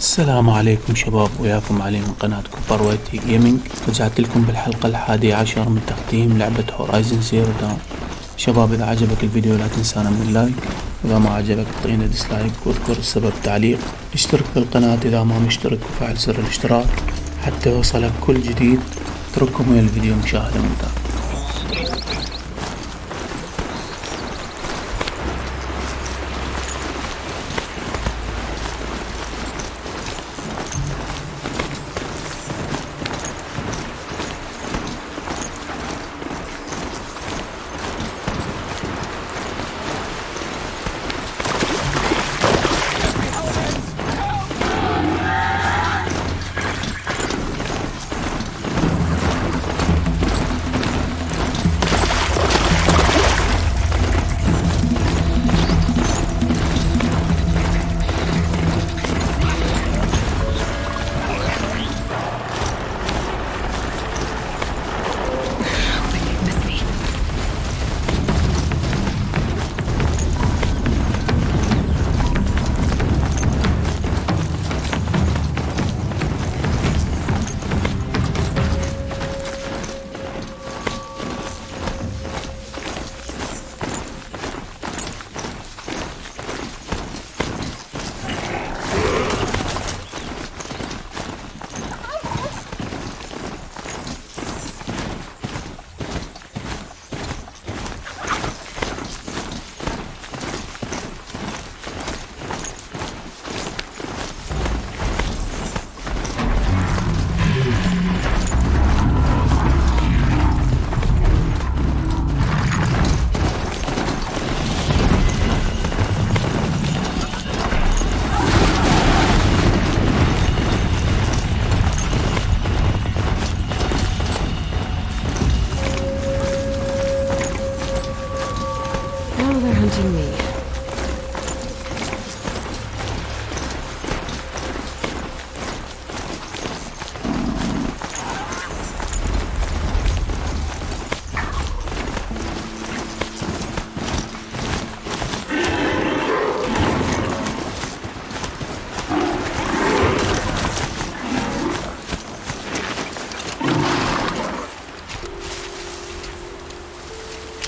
السلام عليكم شباب، وياكم علي من قناتكم بارويتي جيمنج. رجعت لكم بالحلقة 11 من تختيم لعبة هورايزن زيرو داون. شباب إذا عجبك الفيديو لا تنسانا من اللايك، وإذا ما عجبك اعطينا ديسلايك واذكر السبب تعليق. اشترك بالقناة إذا ما مشترك وفعل زر الاشتراك حتى يوصلك كل جديد. اترككم إلى الفيديو مشاهدة ممتعة.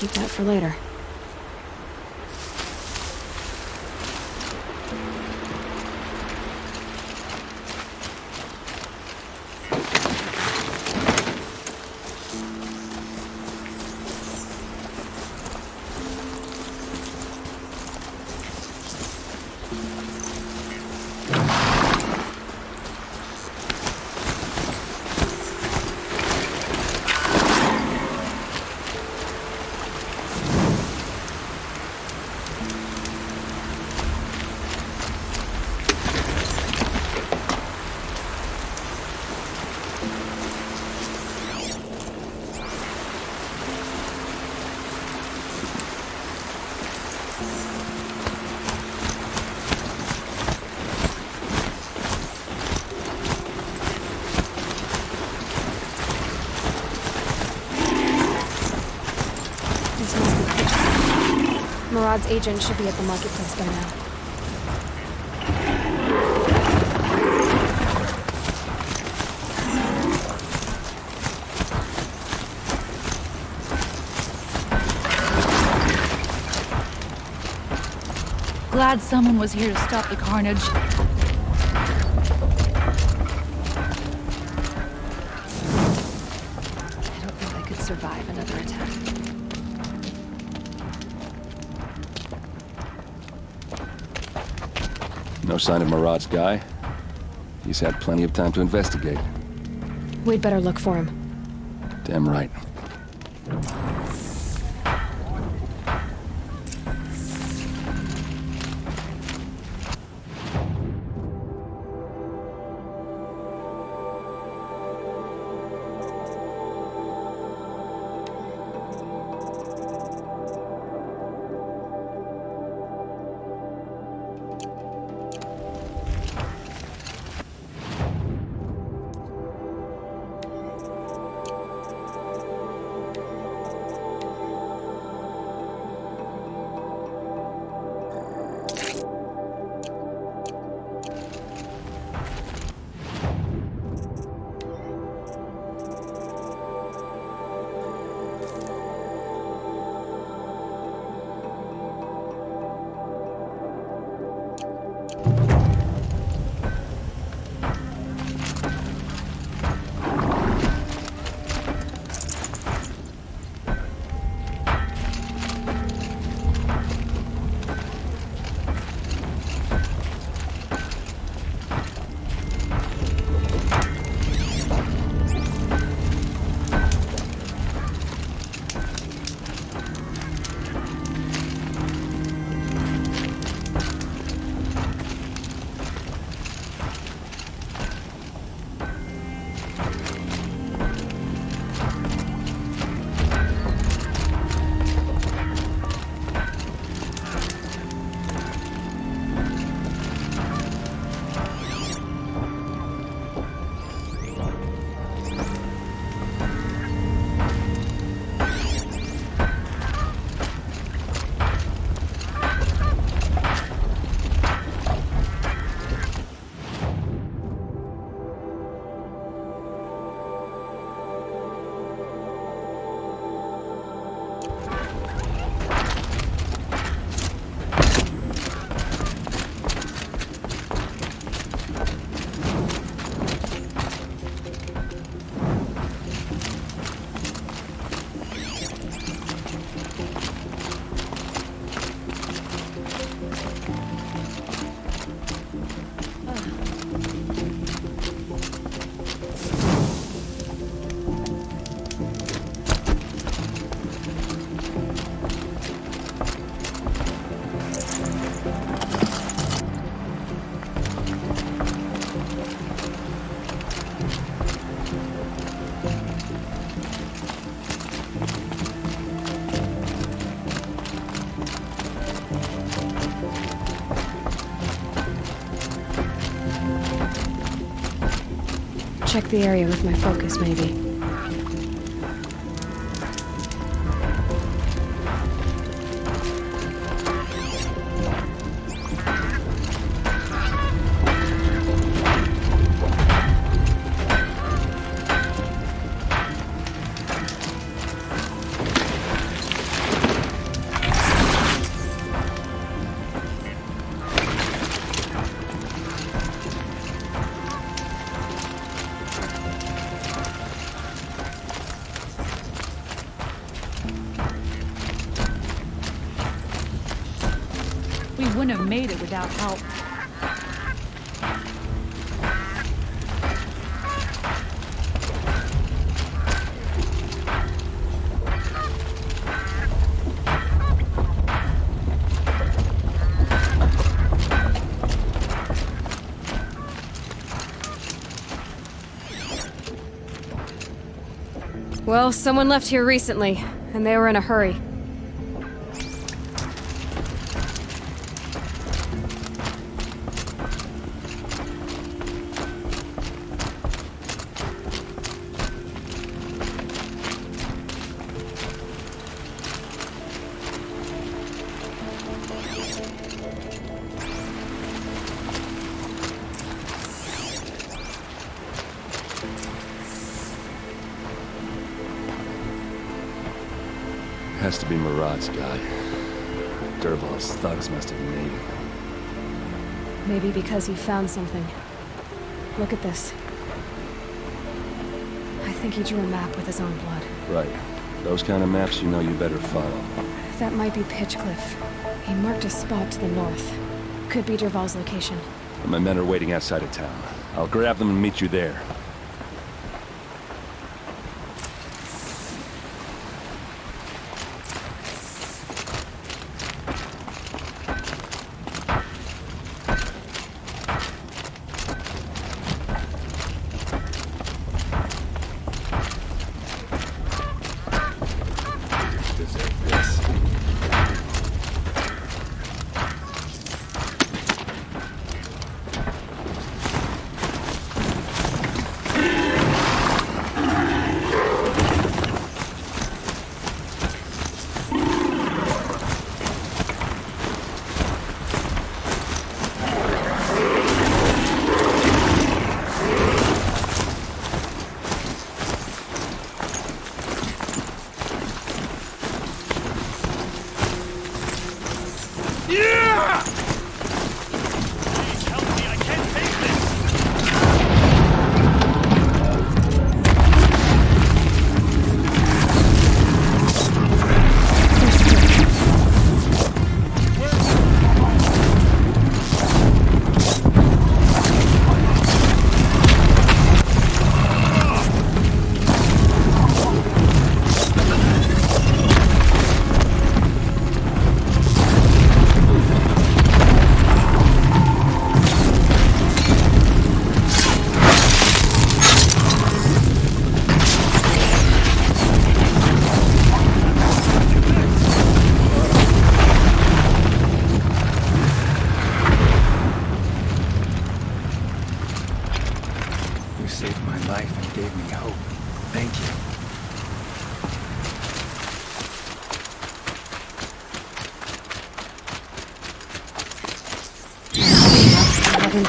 Keep that for later. Murad's agent should be at the marketplace by now. Glad someone was here to stop the carnage. I don't think I could survive another attack. No sign of Murad's guy? He's had plenty of time to investigate. We'd better look for him. Damn right. Check the area with my focus, maybe. We wouldn't have made it without help. Well, someone left here recently, and they were in a hurry. Has to be Murad's guy. Dervahl's thugs must have made it. Maybe because he found something. Look at this. I think he drew a map with his own blood. Right. Those kind of maps you know you better follow. That might be Pitchcliff. He marked a spot to the north. Could be Dervahl's location. My men are waiting outside of town. I'll grab them and meet you there.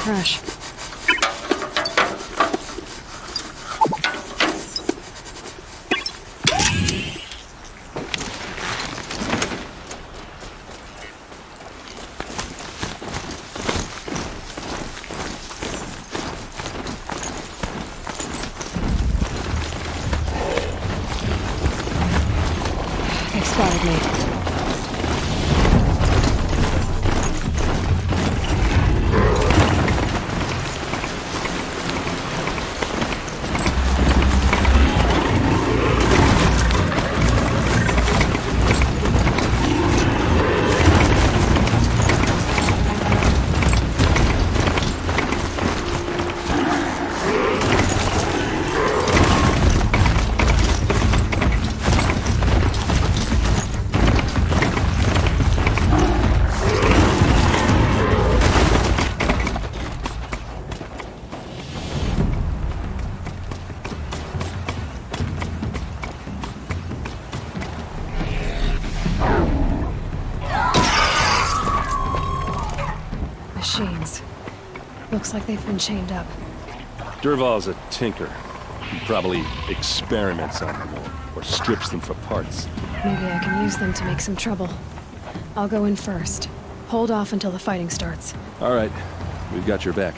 Fresh. They spotted me. Looks like they've been chained up. Dervahl's a tinker. He probably experiments on them or strips them for parts. Maybe I can use them to make some trouble. I'll go in first. Hold off until the fighting starts. All right, we've got your back.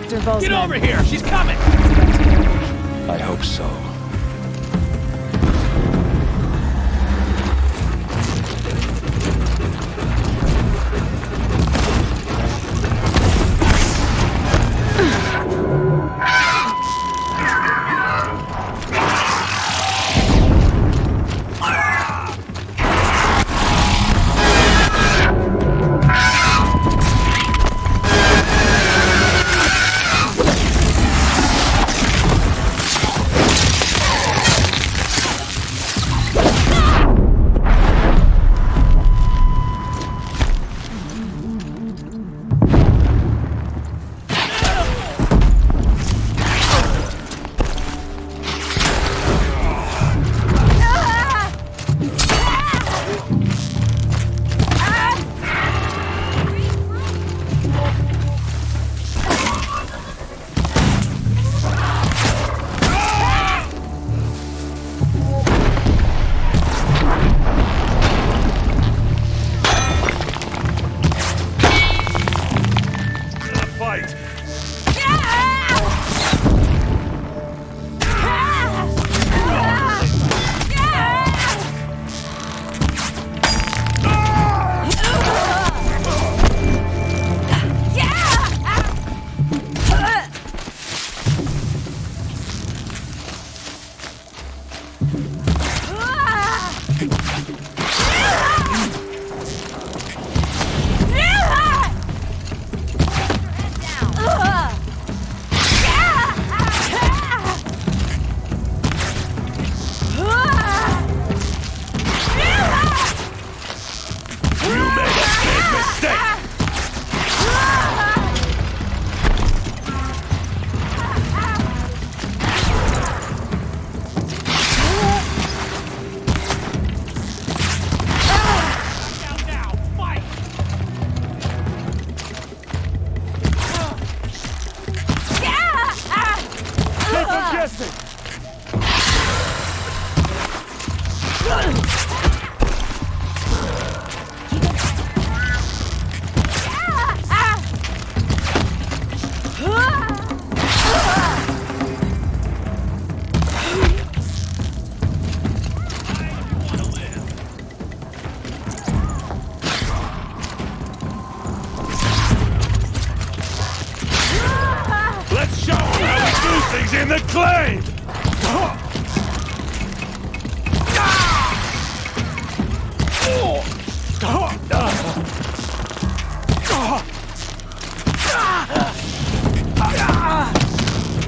Dervahl's Get men. over here! She's coming! I hope so. In the claim!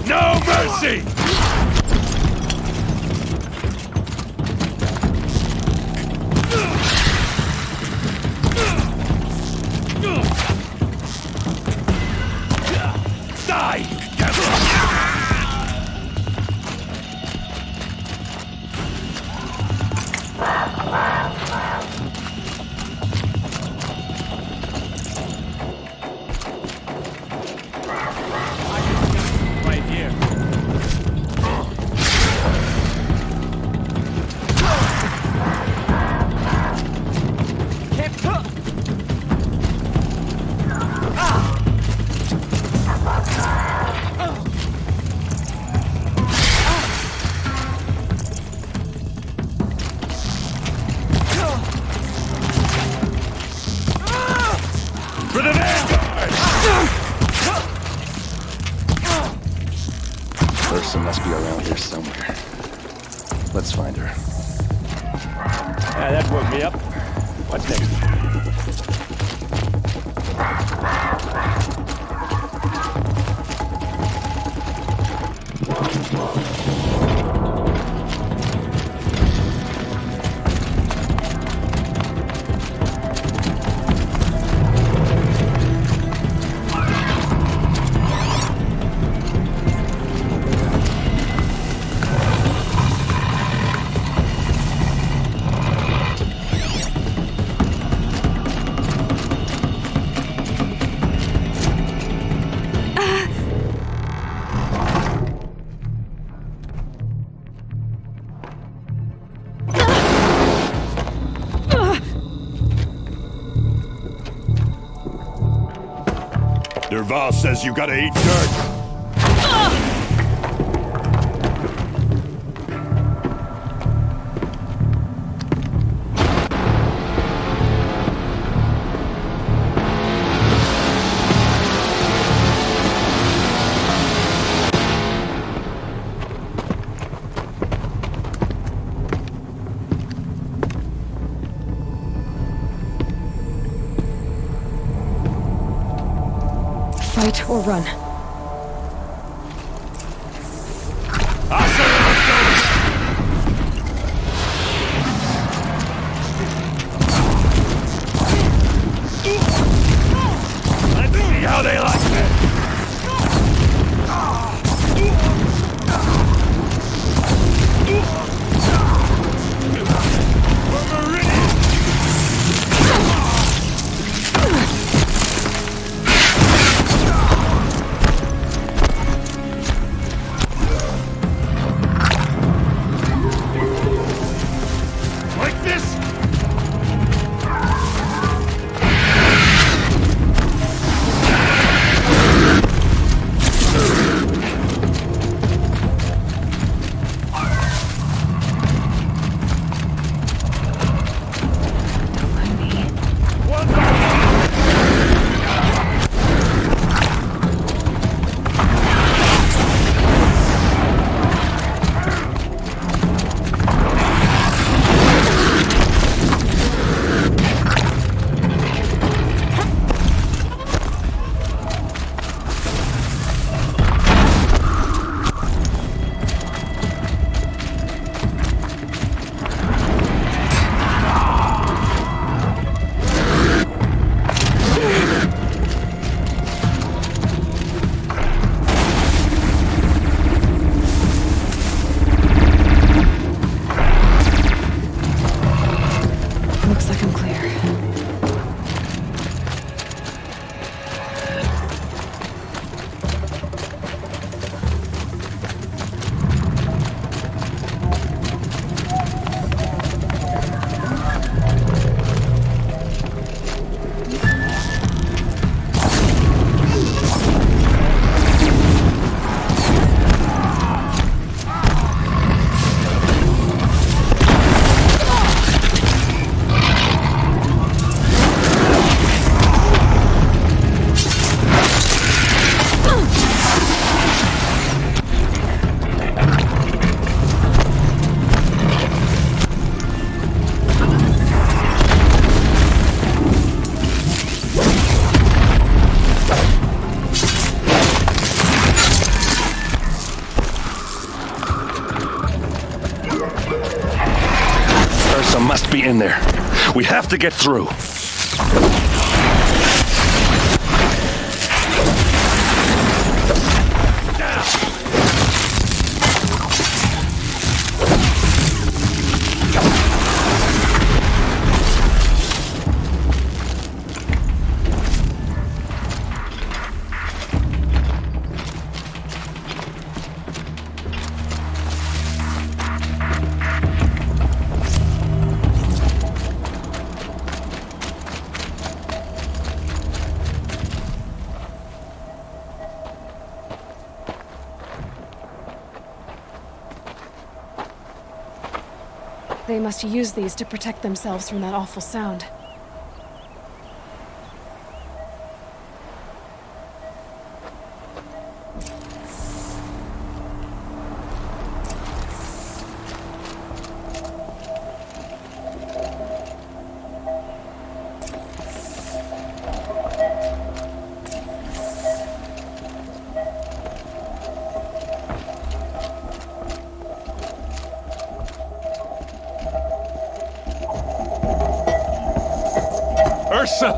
No mercy! Die, you devil! Right here. For the vanguard! Ursa must be around here somewhere. Let's find her. Yeah, that woke me up. What's next? Derval says you gotta eat dirt. Fight or run. Let's see how they like that. Like this? Looks like I'm clear. Ursa must be in there. We have to get through. They must use these to protect themselves from that awful sound. Ursa!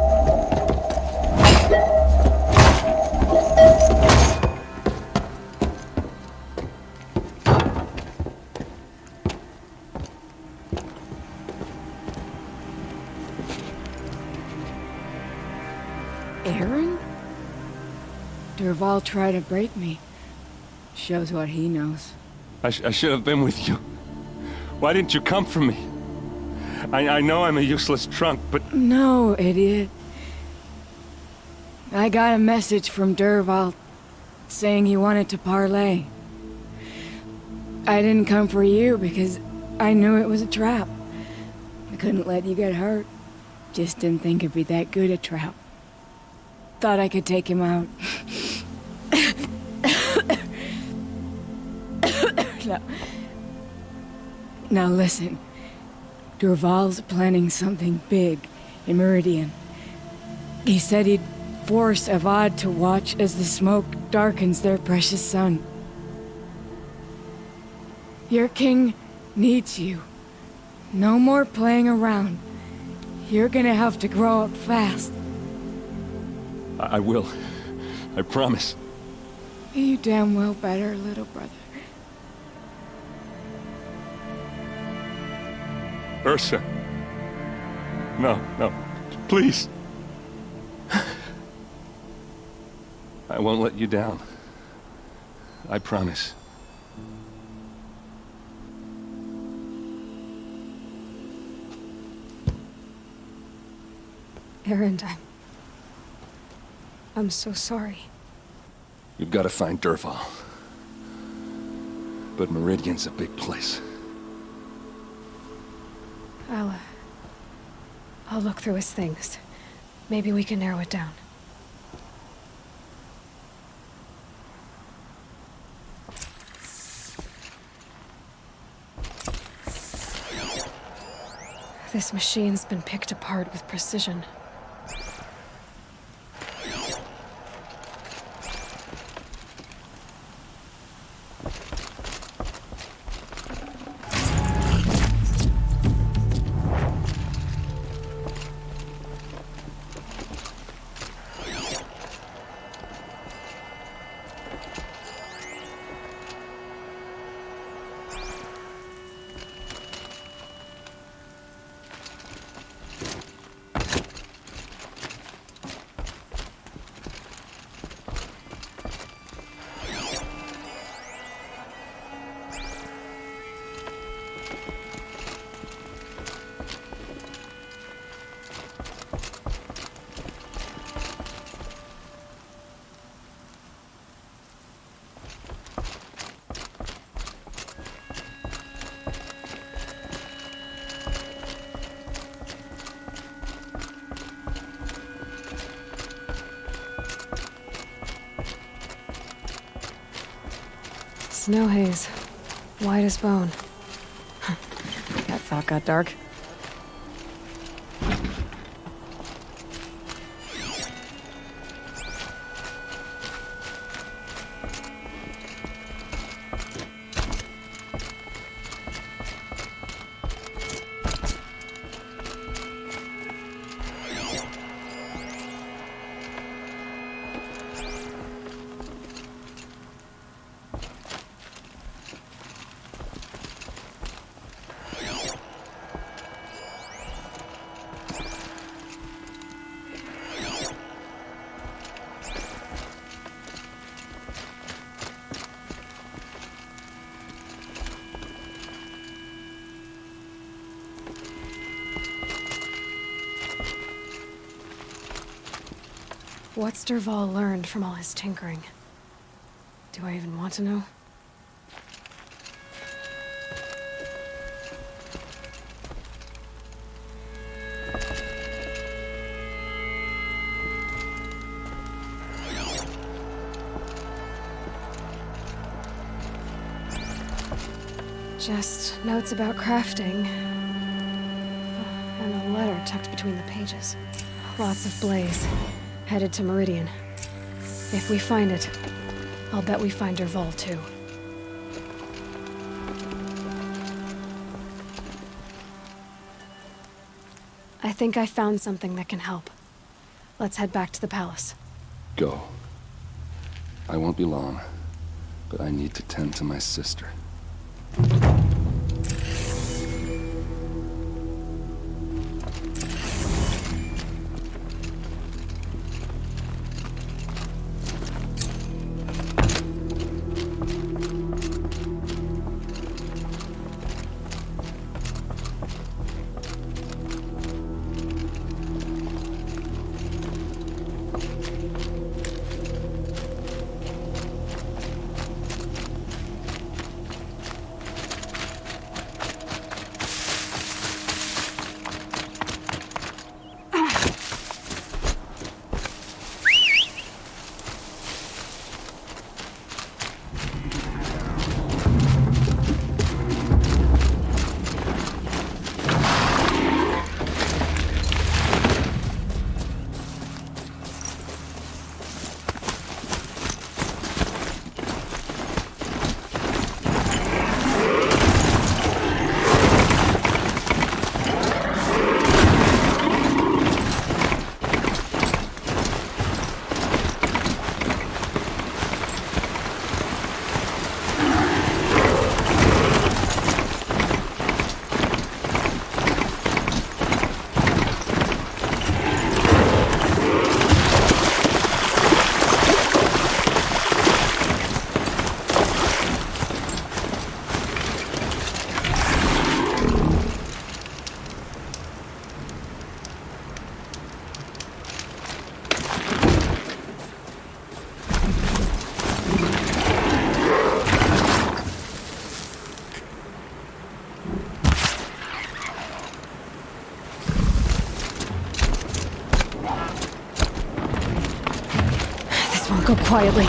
Aaron? Derval tried to break me. Shows what he knows. I should have been with you. Why didn't you come for me? I know I'm a useless trunk, but... No, idiot. I got a message from Dervahl saying he wanted to parlay. I didn't come for you because I knew it was a trap. I couldn't let you get hurt. Just didn't think it'd be that good a trap. Thought I could take him out. Now listen. Dervahl's planning something big in Meridian. He said he'd force Avad to watch as the smoke darkens their precious sun. Your king needs you. No more playing around. You're gonna have to grow up fast. I will. I promise. You damn well better, little brother. Ursa. No, no. Please. I won't let you down. I promise. Erend, I'm so sorry. You've got to find Dervahl. But Meridian's a big place. I'll look through his things. Maybe we can narrow it down. This machine's been picked apart with precision. Snow haze. White as bone. That thought got dark. What's Dervahl learned from all his tinkering? Do I even want to know? Just notes about crafting. And a letter tucked between the pages. Lots of blaze. Headed to Meridian. If we find it, I'll bet we find Dervahl too. I think I found something that can help. Let's head back to the palace. Go. I won't be long, but I need to tend to my sister. quietly.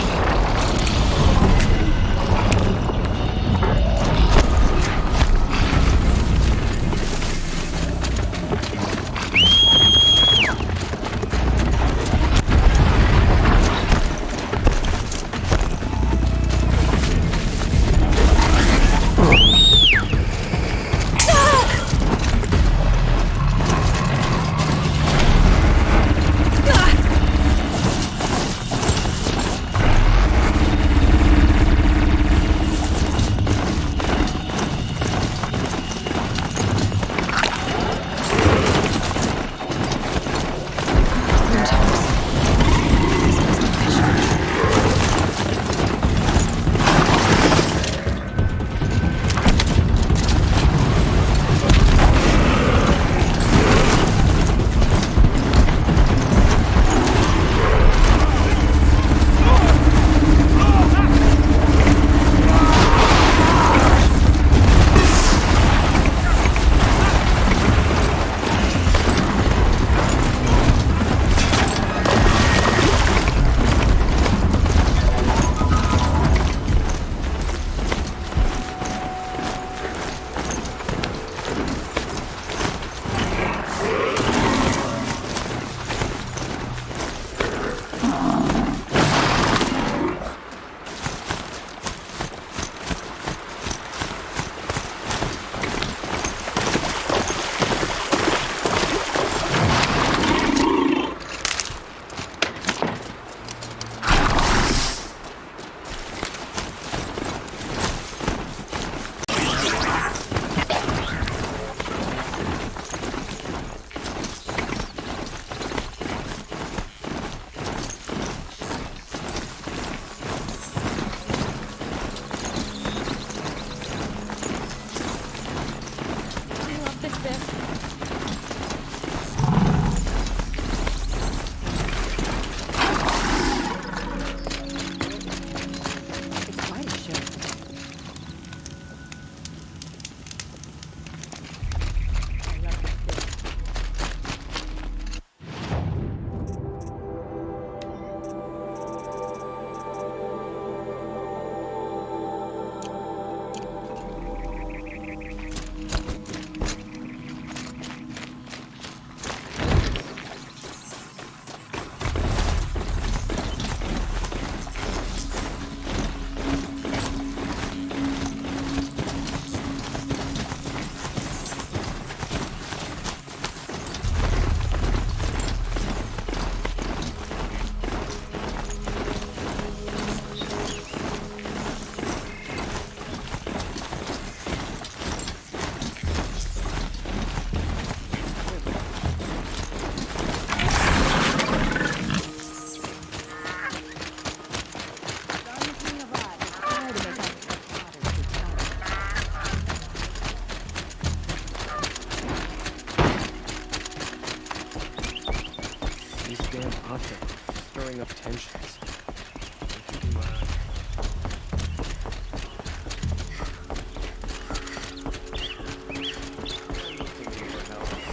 Stirring up tensions.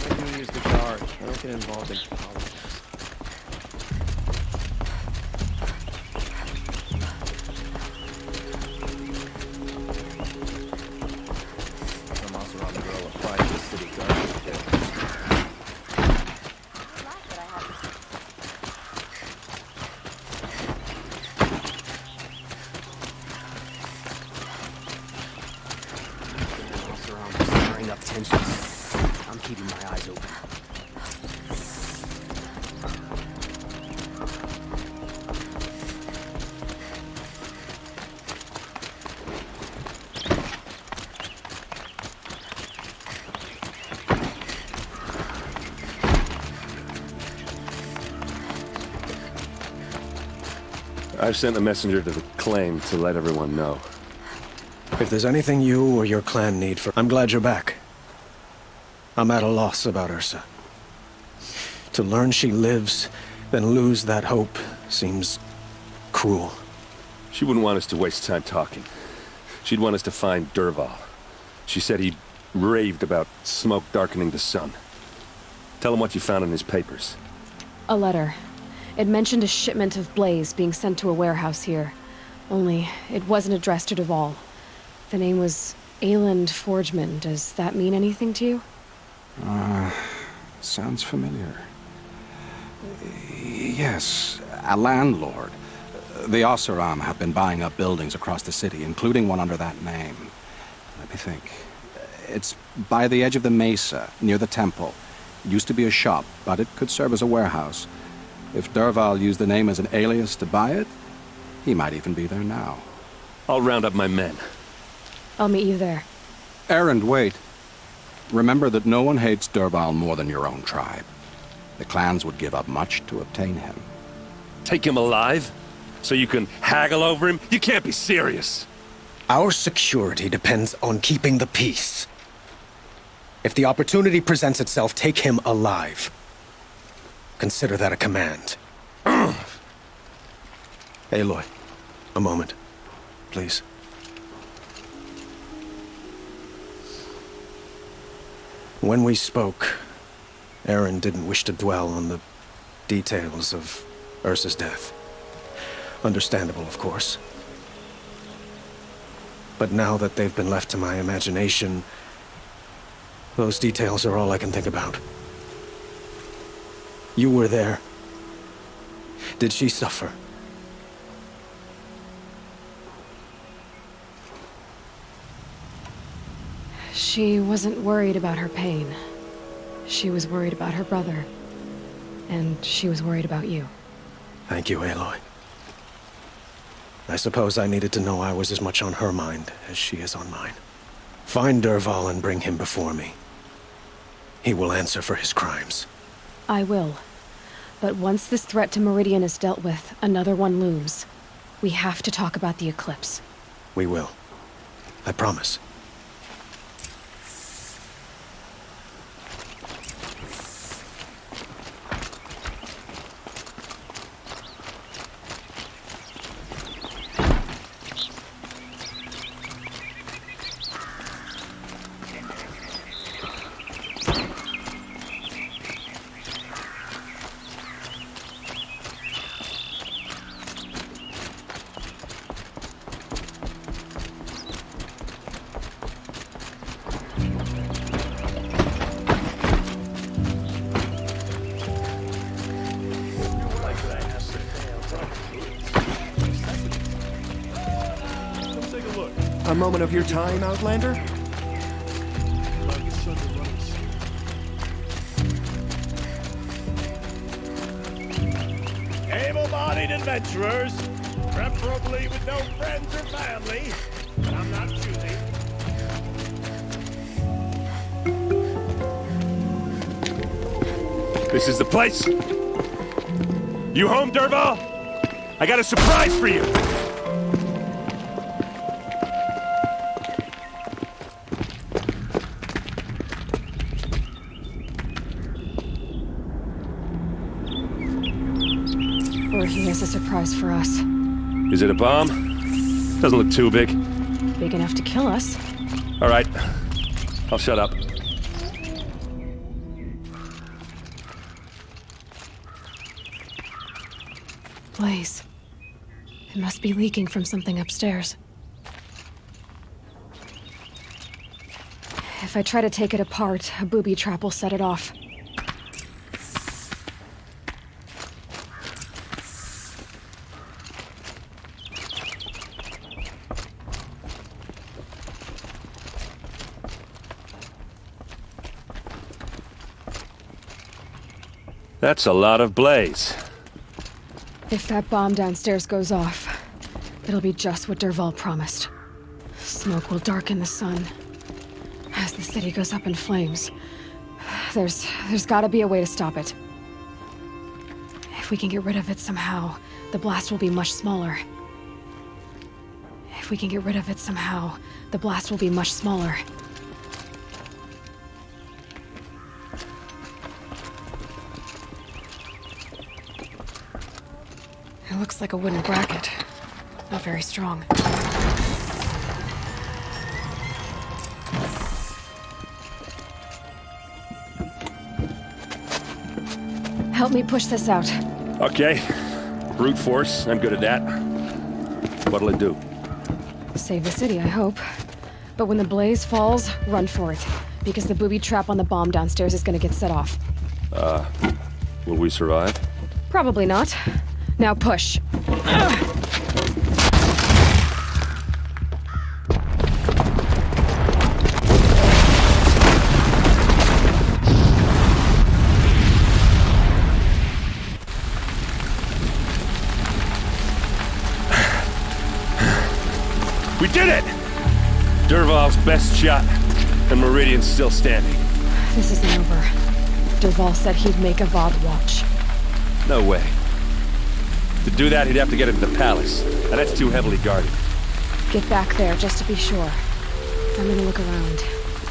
I can use the guard. I don't get involved in politics. I'm also on the girl applied to the city guard. I'm keeping my eyes open. I've sent a messenger to the claim to let everyone know. If there's anything you or your clan need for, I'm glad you're back. I'm at a loss about Ursa. To learn she lives, then lose that hope, seems cruel. She wouldn't want us to waste time talking. She'd want us to find Dervahl. She said he raved about smoke darkening the sun. Tell him what you found in his papers. A letter. It mentioned a shipment of blaze being sent to a warehouse here. Only, it wasn't addressed to Derval. The name was Ayland Forgeman. Does that mean anything to you? Sounds familiar. Yes, a landlord. The Oseram have been buying up buildings across the city, including one under that name. Let me think. It's by the edge of the mesa, near the temple. It used to be a shop, but it could serve as a warehouse. If Derval used the name as an alias to buy it, he might even be there now. I'll round up my men. I'll meet you there. Errand, wait. Remember that no one hates Derval more than your own tribe. The clans would give up much to obtain him. Take him alive? So you can haggle over him? You can't be serious. Our security depends on keeping the peace. If the opportunity presents itself, take him alive. Consider that a command. Aloy, a moment, please. When we spoke, Aaron didn't wish to dwell on the details of Ursa's death. Understandable, of course. But now that they've been left to my imagination, those details are all I can think about. You were there. Did she suffer? She wasn't worried about her pain. She was worried about her brother. And she was worried about you. Thank you, Aloy. I suppose I needed to know I was as much on her mind as she is on mine. Find Derval and bring him before me. He will answer for his crimes. I will. But once this threat to Meridian is dealt with, another one looms. We have to talk about the eclipse. We will. I promise. A moment of your time, Outlander? Able-bodied adventurers, preferably with no friends or family, but I'm not choosy. This is the place. You home, Derval? I got a surprise for you. Or he has a surprise for us. Is it a bomb? Doesn't look too big. Big enough to kill us. All right. I'll shut up. Blaze. It must be leaking from something upstairs. If I try to take it apart, a booby trap will set it off. That's a lot of blaze. If that bomb downstairs goes off, it'll be just what Derval promised. Smoke will darken the sun. As the city goes up in flames, there's gotta be a way to stop it. If we can get rid of it somehow, the blast will be much smaller. If we can get rid of it somehow, the blast will be much smaller. It looks like a wooden bracket. Not very strong. Help me push this out. Okay. Brute force, I'm good at that. What'll it do? Save the city, I hope. But when the blaze falls, run for it. Because the booby trap on the bomb downstairs is gonna get set off. Will we survive? Probably not. Now push. We did it! Dervahl's best shot, and Meridian's still standing. This isn't over. Dervahl said he'd make a VOD watch. No way. To do that, he'd have to get into the palace, and that's too heavily guarded. Get back there, just to be sure. I'm gonna look around.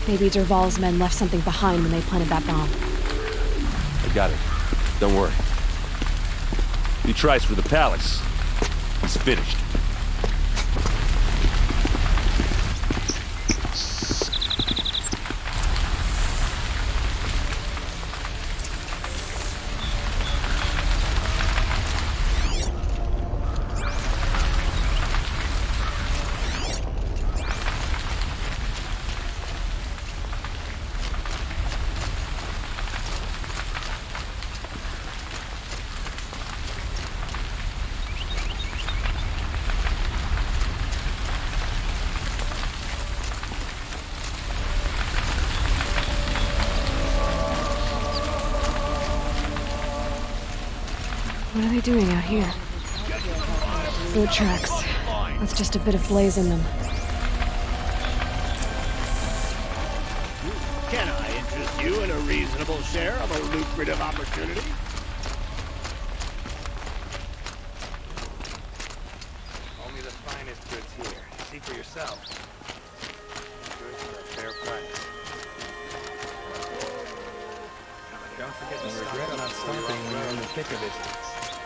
Maybe Dervahl's men left something behind when they planted that bomb. I got it. Don't worry. If he tries for the palace, he's finished. What are they doing out here? Boot tracks. With just a bit of blaze in them. Can I interest you in a reasonable share of a lucrative opportunity? Only the finest goods here. See for yourself. Goods at a fair price. Don't forget to regret not stopping when you're in the thick of it.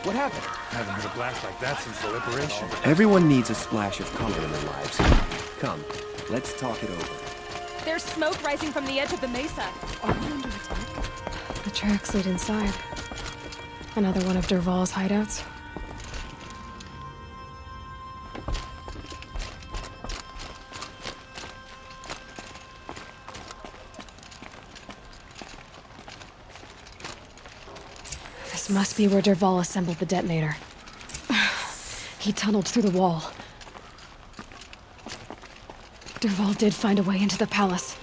What happened? Haven't heard a blast like that since the liberation. Everyone needs a splash of color in their lives. Come, let's talk it over. There's smoke rising from the edge of the mesa. Are we under attack? The tracks lead inside. Another one of Dervahl's hideouts. This must be where Dervahl assembled the detonator. He tunneled through the wall. Dervahl did find a way into the palace.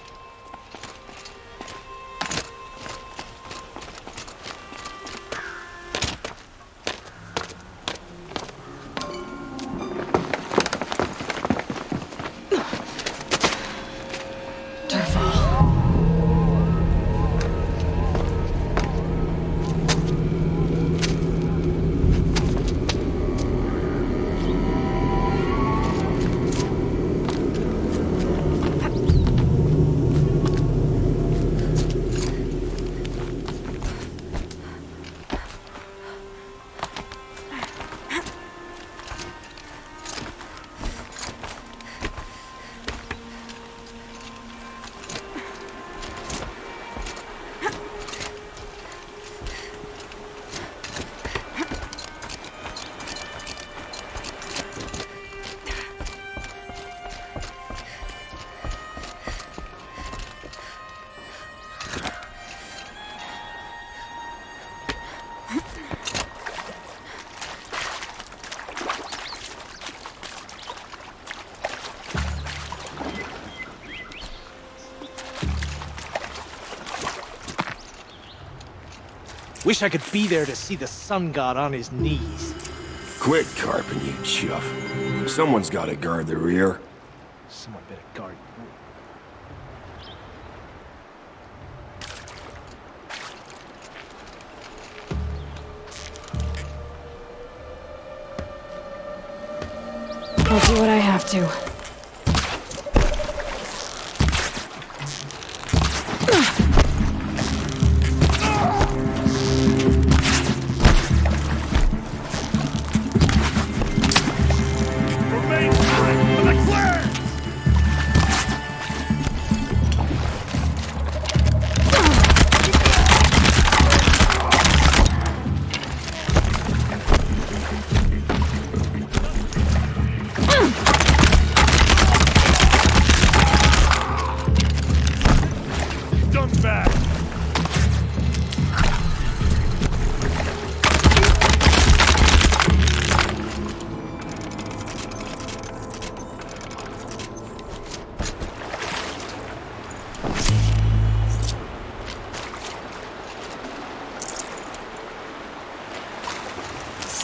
Wish I could be there to see the sun god on his knees. Quit carping, you chuff. Someone's gotta guard the rear. Someone better guard. I'll do what I have to.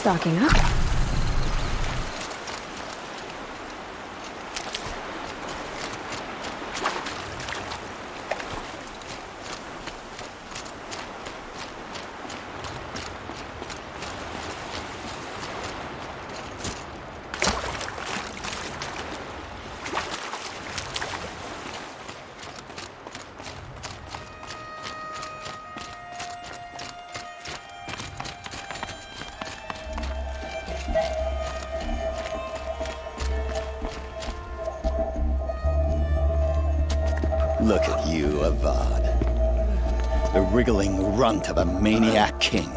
Stocking up. Look at you, Avad. The wriggling runt of a maniac king.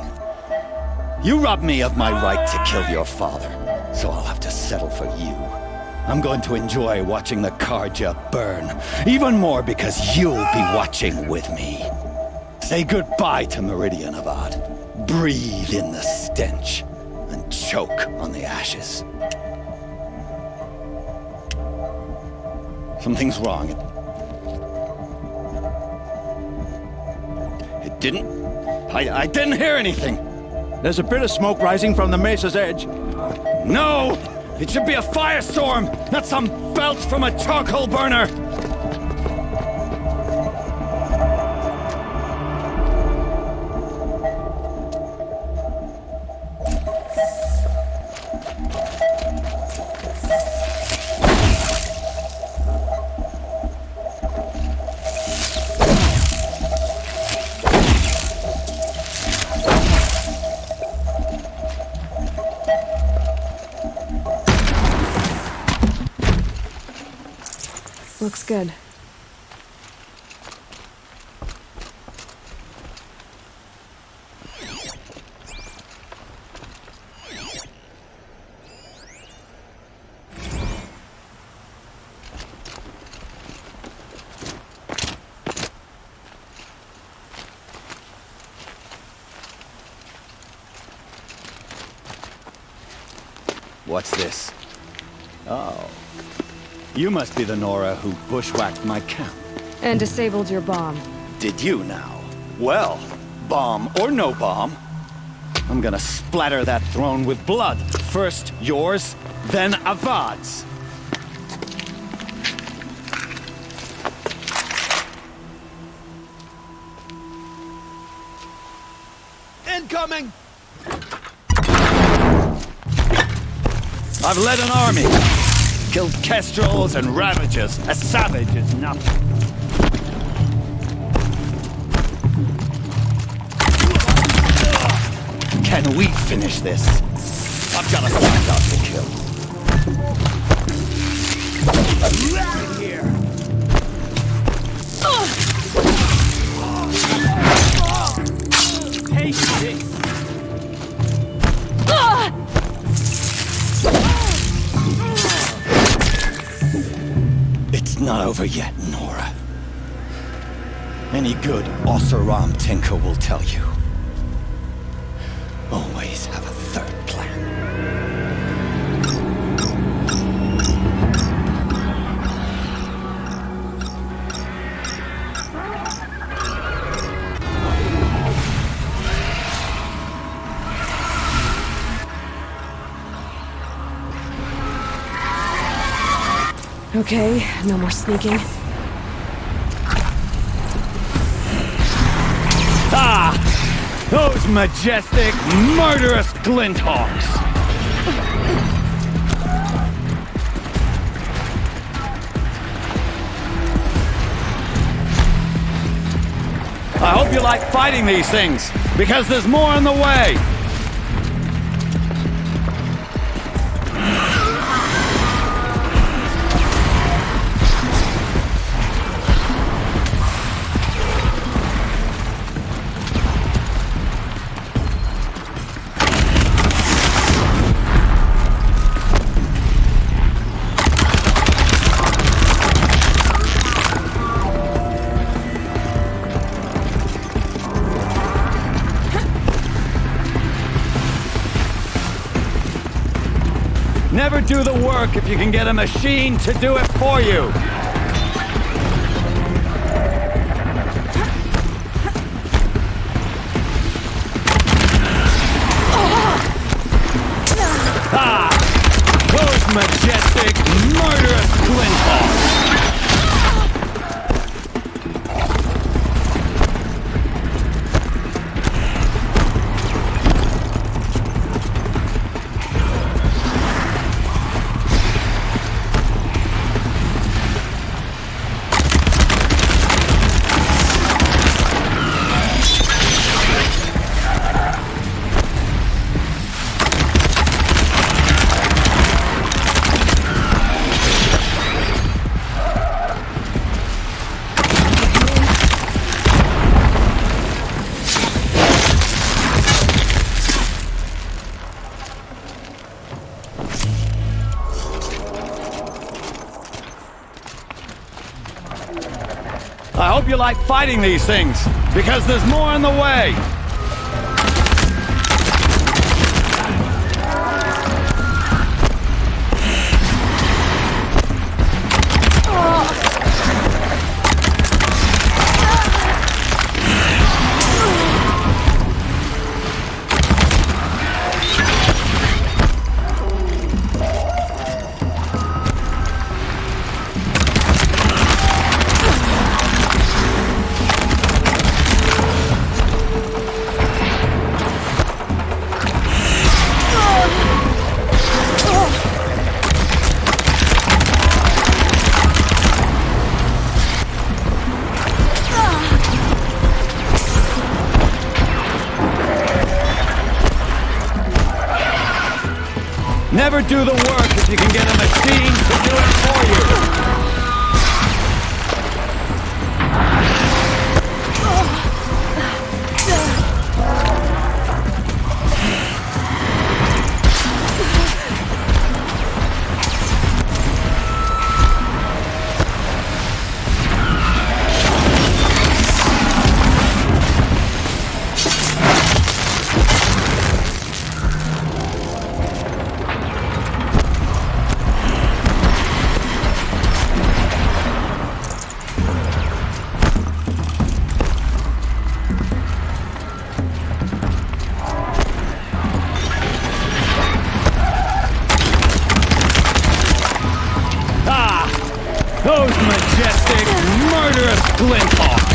You robbed me of my right to kill your father, so I'll have to settle for you. I'm going to enjoy watching the Karja burn, even more because you'll be watching with me. Say goodbye to Meridian, Avad. Breathe in the stench, and choke on the ashes. Something's wrong. It didn't... I didn't hear anything. There's a bit of smoke rising from the mesa's edge. No! It should be a firestorm, not some belch from a charcoal burner! Looks good. What's this? Oh. You must be the Nora who bushwhacked my camp. And disabled your bomb. Did you now? Well, bomb or no bomb, I'm gonna splatter that throne with blood. First yours, then Avad's. Incoming! I've led an army. Killed kestrels and ravagers. A savage is nothing. Can we finish this? I've got to find out the kill. Here. Take this. It's not over yet, Nora. Any good Oseram tinker will tell you. Always have a third plan. Okay, no more sneaking. Ah! Those majestic, murderous glinthawks! I hope you like fighting these things, because there's more on the way! Never do the work if you can get a machine to do it for you. Ah! Those majestic, murderous flinthawks! I hope you like fighting these things, because there's more on the way! Never do the work if you can get a machine to do it for you! Those majestic, murderous flinthawks!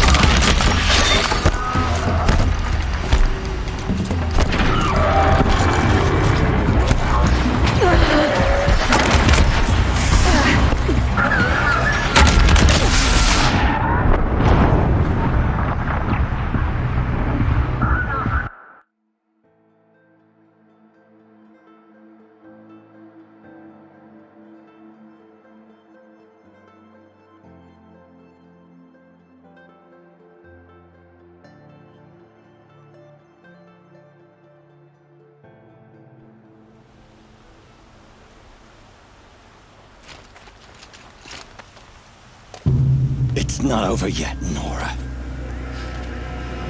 It's not over yet, Nora.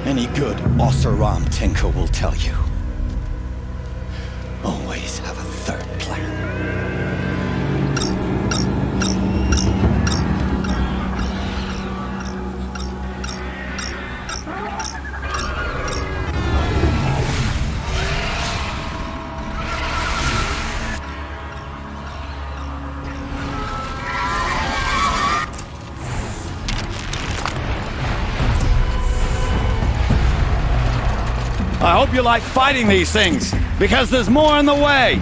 Any good Arsa tinker will tell you. Always have a third plan. I hope you like fighting these things, because there's more on the way!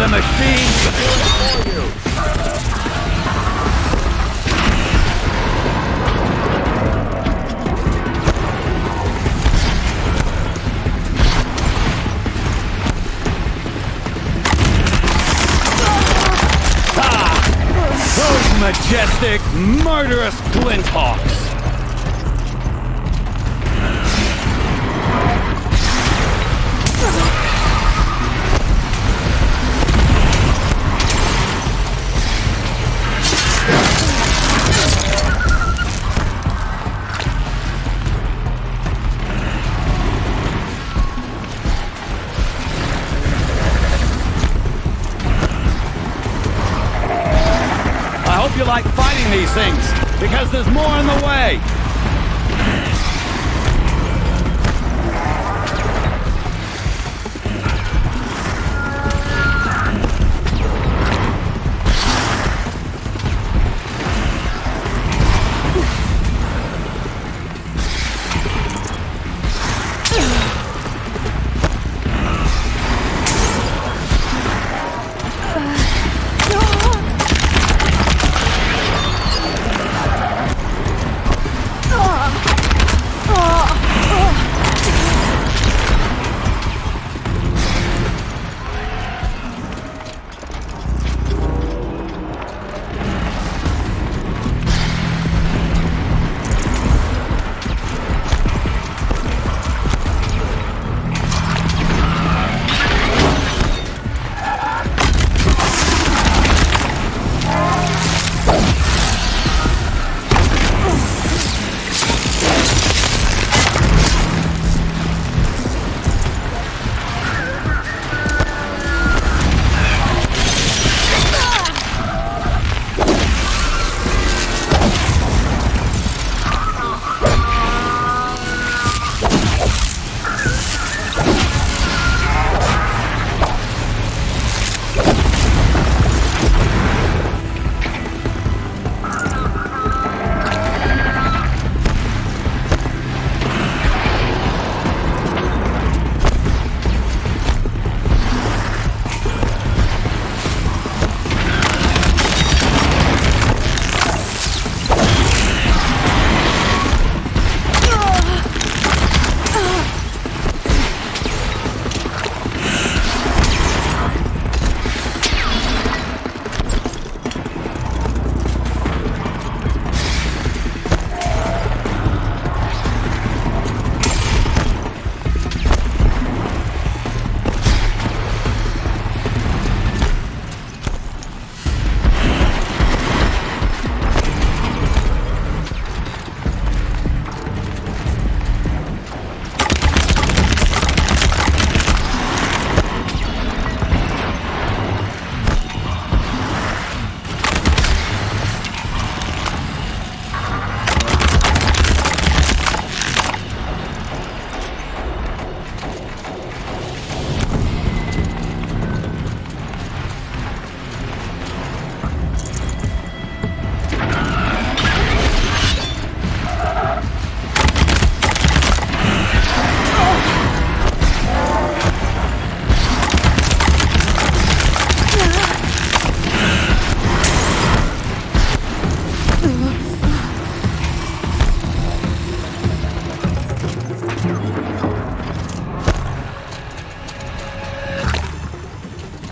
machine to do it for you. Those majestic, murderous glinthawks! You like fighting these things, because there's more in the way.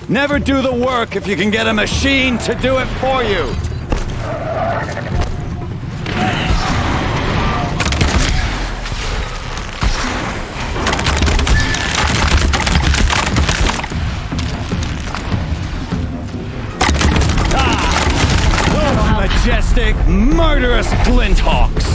Never do the work if you can get a machine to do it for you. Majestic, murderous glinthawks!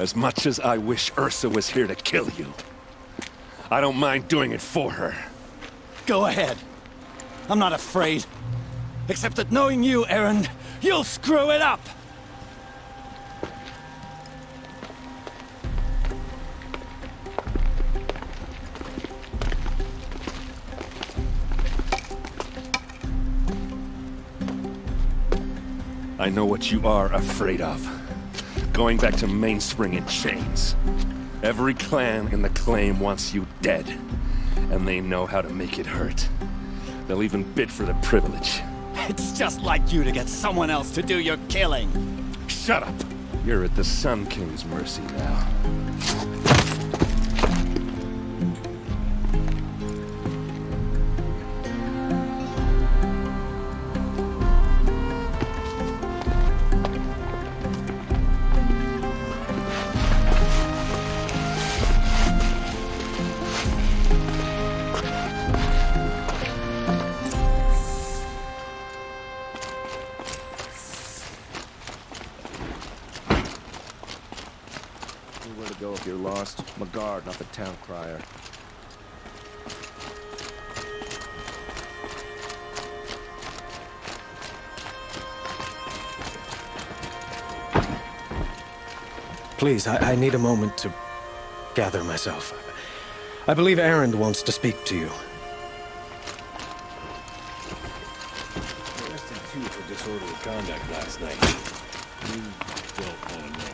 As much as I wish Ursa was here to kill you, I don't mind doing it for her. Go ahead. I'm not afraid. Except that knowing you, Erend, you'll screw it up! I know what you are afraid of. Going back to Mainspring in chains. Every clan in the claim wants you dead. And they know how to make it hurt. They'll even bid for the privilege. It's just like you to get someone else to do your killing. Shut up! You're at the Sun King's mercy now. Where to go if you're lost. I'm a guard, not the town crier. Please, I need a moment to gather myself. I believe Erend wants to speak to you. Arrested two for disorderly conduct last night. You don't want to know.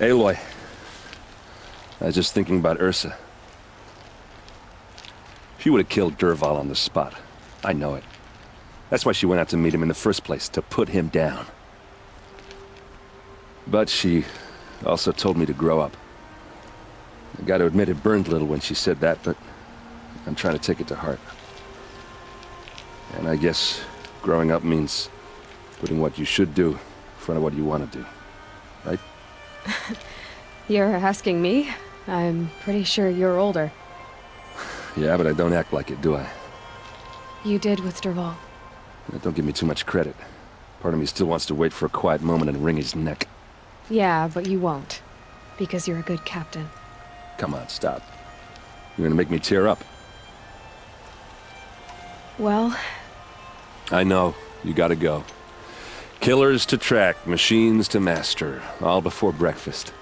Aloy. I was just thinking about Ursa. She would have killed Dervahl on the spot. I know it. That's why she went out to meet him in the first place, to put him down. But she also told me to grow up. I gotta admit it burned a little when she said that, but I'm trying to take it to heart. And I guess growing up means putting what you should do in front of what you want to do. Right? You're asking me? I'm pretty sure you're older. Yeah, but I don't act like it, do I? You did with Dervahl. Don't give me too much credit. Part of me still wants to wait for a quiet moment and wring his neck. Yeah, but you won't. Because you're a good captain. Come on, stop. You're gonna make me tear up. Well... I know. You gotta go. Killers to track, machines to master. All before breakfast.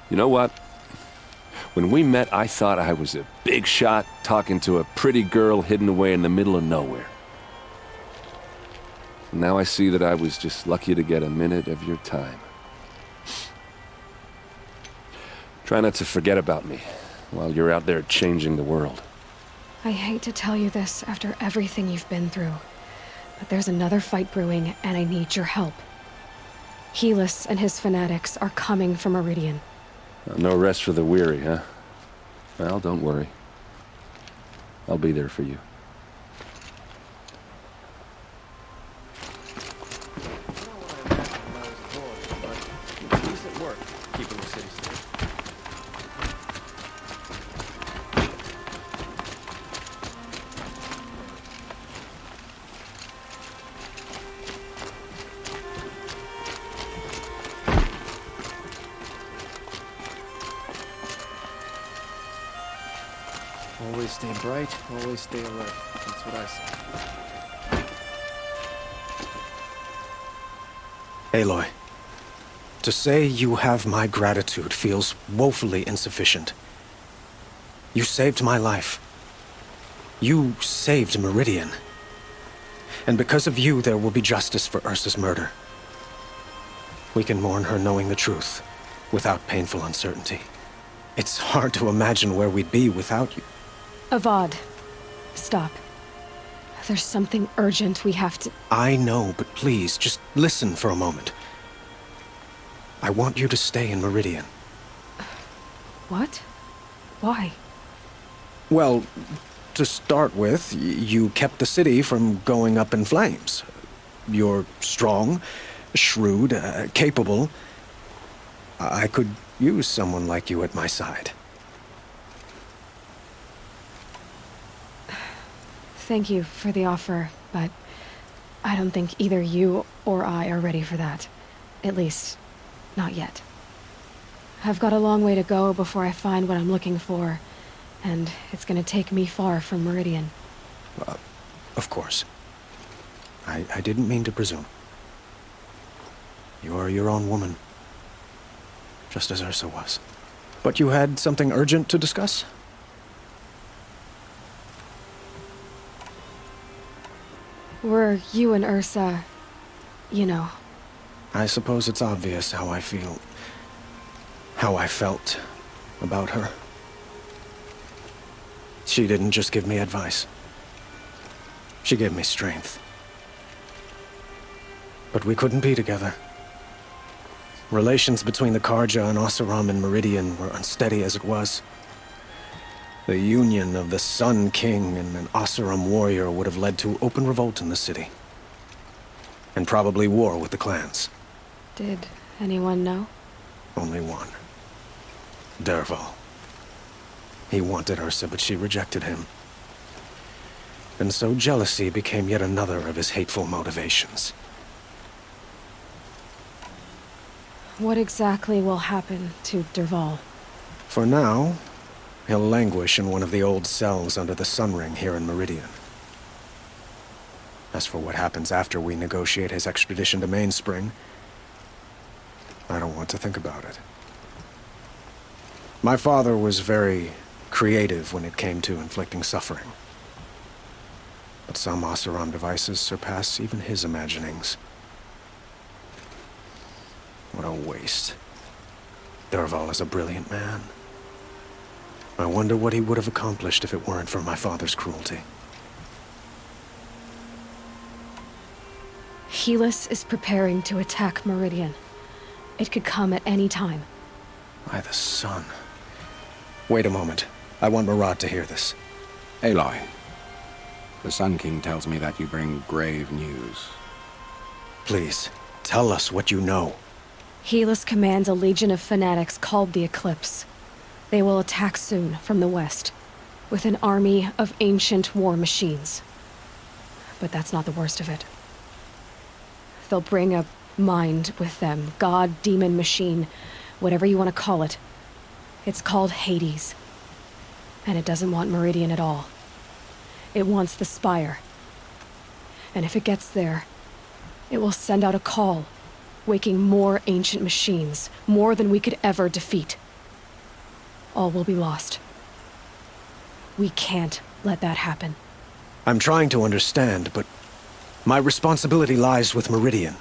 You know what? When we met, I thought I was a big shot talking to a pretty girl hidden away in the middle of nowhere. Now I see that I was just lucky to get a minute of your time. Try not to forget about me while you're out there changing the world. I hate to tell you this after everything you've been through, but there's another fight brewing and I need your help. Helis and his fanatics are coming for Meridian. No rest for the weary, huh? Well, don't worry. I'll be there for you. Decent work keeping the city safe. Always stay bright, always stay alert. That's what I say. Aloy, to say you have my gratitude feels woefully insufficient. You saved my life. You saved Meridian. And because of you, there will be justice for Ursa's murder. We can mourn her knowing the truth, without painful uncertainty. It's hard to imagine where we'd be without you. Avad, stop. There's something urgent we have to... I know, but please, just listen for a moment. I want you to stay in Meridian. What? Why? Well, to start with, you kept the city from going up in flames. You're strong, shrewd, capable. I could use someone like you at my side. Thank you for the offer, but I don't think either you or I are ready for that. At least, not yet. I've got a long way to go before I find what I'm looking for, and it's gonna take me far from Meridian. Of course. I didn't mean to presume. You're your own woman. Just as Ursa was. But you had something urgent to discuss? Were you and Ursa, you know? I suppose it's obvious how I feel. How I felt about her. She didn't just give me advice. She gave me strength. But we couldn't be together. Relations between the Karja and Oseram and Meridian were unsteady as it was. The union of the Sun King and an Oseram warrior would have led to open revolt in the city. And probably war with the clans. Did anyone know? Only one. Dervahl. He wanted Ursa, but she rejected him. And so jealousy became yet another of his hateful motivations. What exactly will happen to Dervahl? For now, he'll languish in one of the old cells under the Sun Ring here in Meridian. As for what happens after we negotiate his extradition to Mainspring, I don't want to think about it. My father was very creative when it came to inflicting suffering. But some Oseram devices surpass even his imaginings. What a waste. Dervahl is a brilliant man. I wonder what he would have accomplished if it weren't for my father's cruelty. Helis is preparing to attack Meridian. It could come at any time. By the sun. Wait a moment. I want Murad to hear this. Aloy, the Sun King tells me that you bring grave news. Please, tell us what you know. Helis commands a legion of fanatics called the Eclipse. They will attack soon from the west, with an army of ancient war machines. But that's not the worst of it. They'll bring a mind with them, god, demon, machine, whatever you want to call it. It's called Hades. And it doesn't want Meridian at all. It wants the Spire. And if it gets there, it will send out a call, waking more ancient machines, more than we could ever defeat. All will be lost. We can't let that happen. I'm trying to understand, but my responsibility lies with Meridian.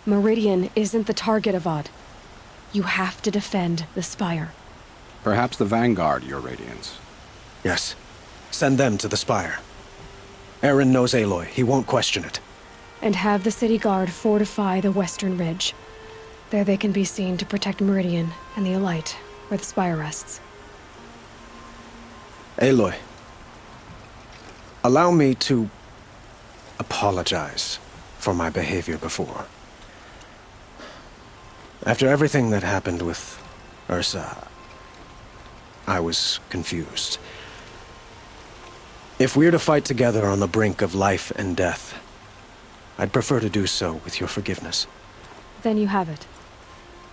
Meridian isn't the target, Avad. You have to defend the Spire. Perhaps the Vanguard, Your Radiance. Yes. Send them to the Spire. Eren knows Aloy. He won't question it. And have the city guard fortify the western ridge. There they can be seen to protect Meridian and the Elite, where the Spire rests. Aloy, allow me to apologize for my behavior before. After everything that happened with Ursa, I was confused. If we're to fight together on the brink of life and death, I'd prefer to do so with your forgiveness. Then you have it.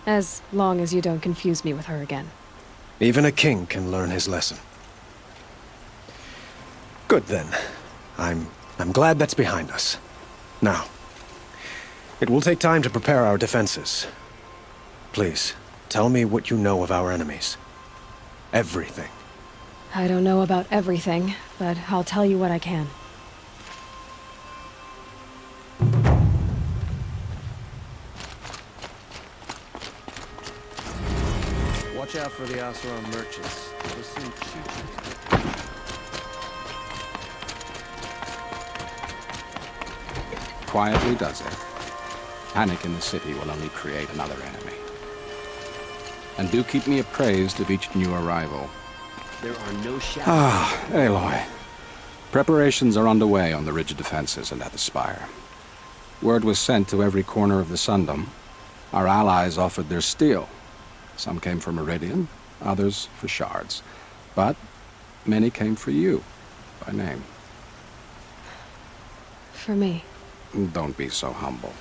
As long as you don't confuse me with her again. Even a king can learn his lesson. Good then. I'm glad that's behind us. Now, it will take time to prepare our defenses. Please, tell me what you know of our enemies. Everything. I don't know about everything, but I'll tell you what I can. Watch out for the Arsa merchants. They'll soon shoot you. Quietly does it. Panic in the city will only create another enemy. And do keep me appraised of each new arrival. There are no shadows. Ah, Aloy. Preparations are underway on the ridge defenses and at the spire. Word was sent to every corner of the Sundom. Our allies offered their steel. Some came for Meridian, others for shards. But many came for you, by name. For me. Don't be so humble.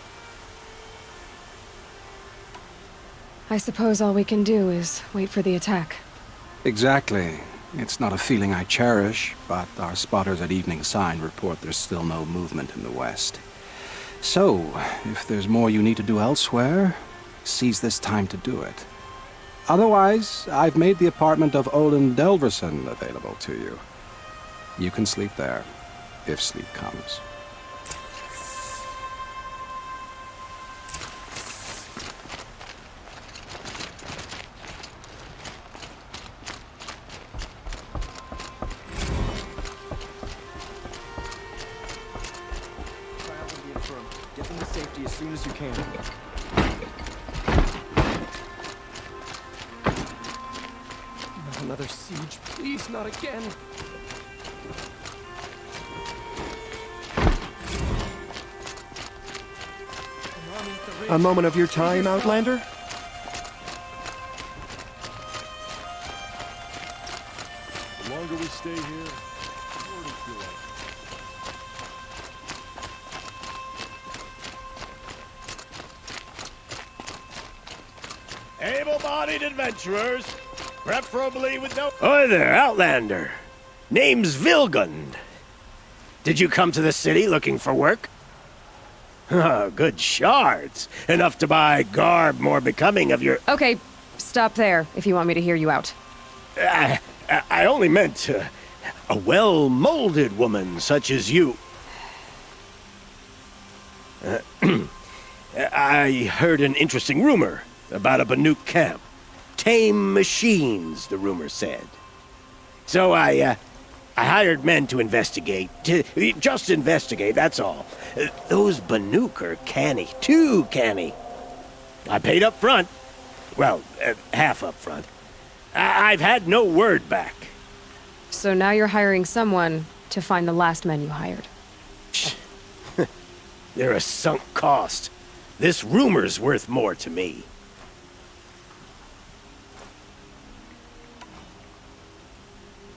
I suppose all we can do is wait for the attack. Exactly. It's not a feeling I cherish, but our spotters at Evening Sign report there's still no movement in the west. So, if there's more you need to do elsewhere, seize this time to do it. Otherwise, I've made the apartment of Olin Delverson available to you. You can sleep there, if sleep comes. Get them to safety as soon as you can. Not another siege, please, not again. A moment of your time, Outlander? The longer we stay here, the more we feel like. Able-bodied adventurers, preferably with no... Oi there, Outlander. Name's Vilgund. Did you come to the city looking for work? Oh, good shards. Enough to buy garb more becoming of your... Okay, stop there if you want me to hear you out. I only meant a well-molded woman such as you. I heard an interesting rumor about a Banuk camp. Tame machines, the rumor said. So I hired men to investigate. Just investigate, that's all. Those Banuk are canny. Too canny. I paid up front. Well, half up front. I've had no word back. So now you're hiring someone to find the last men you hired. They're a sunk cost. This rumor's worth more to me.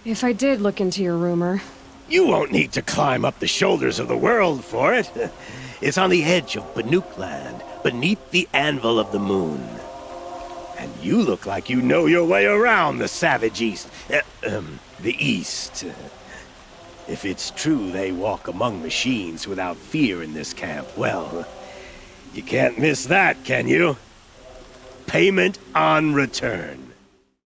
If I did look into your rumor... You won't need to climb up the shoulders of the world for it. It's on the edge of Banuk land, beneath the anvil of the moon. And you look like you know your way around the savage east. The east. If it's true they walk among machines without fear in this camp, well, you can't miss that, can you? Payment on return.